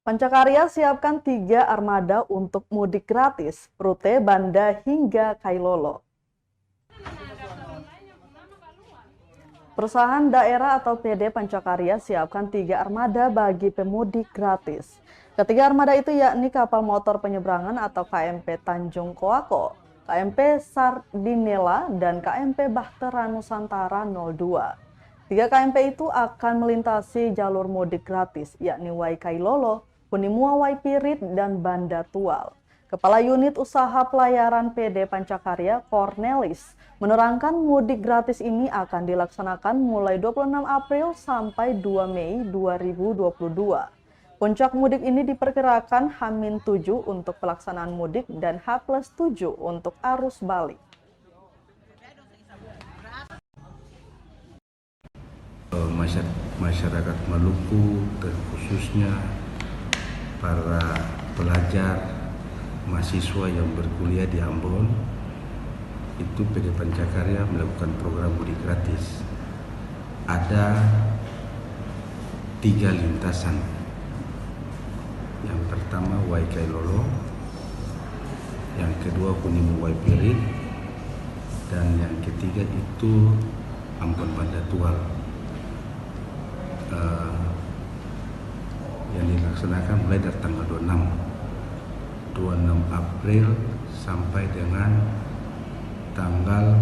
Pancakarya siapkan 3 armada untuk mudik gratis, rute Banda hingga Kailolo. Perusahaan daerah atau PD Pancakarya siapkan 3 armada bagi pemudik gratis. Ketiga armada itu yakni kapal motor penyeberangan atau KMP Tanjung Koako, KMP Sardinela, dan KMP Bahtera Nusantara 02. 3 KMP itu akan melintasi jalur mudik gratis, yakni Waikailolo, Kunimua Waipirit, dan Banda Tual. Kepala Unit Usaha Pelayaran PD Pancakarya, Cornelis, menerangkan mudik gratis ini akan dilaksanakan mulai 26 April sampai 2 Mei 2022. Puncak mudik ini diperkirakan H-7 untuk pelaksanaan mudik dan H+7 untuk arus balik. Masyarakat Maluku, terkhususnya para pelajar, mahasiswa yang berkuliah di Ambon, itu PD Pancakarya melakukan program mudik gratis. Ada 3 lintasan. Yang pertama Waikailolo, yang kedua Kunimua Waipirit, dan yang ketiga itu Ambon Banda Tual. Yang dilaksanakan mulai dari tanggal 26 April sampai dengan tanggal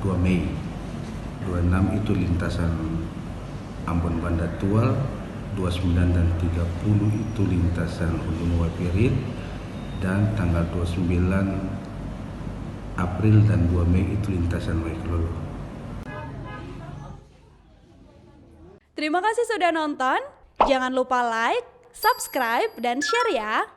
2 Mei. 26 itu lintasan Ambon Banda Tual, 29 dan 30 itu lintasan Kunimua Waipirit, dan tanggal 29 April dan 2 Mei itu lintasan Waikailolo. Terima kasih sudah nonton. Jangan lupa like, subscribe, dan share ya.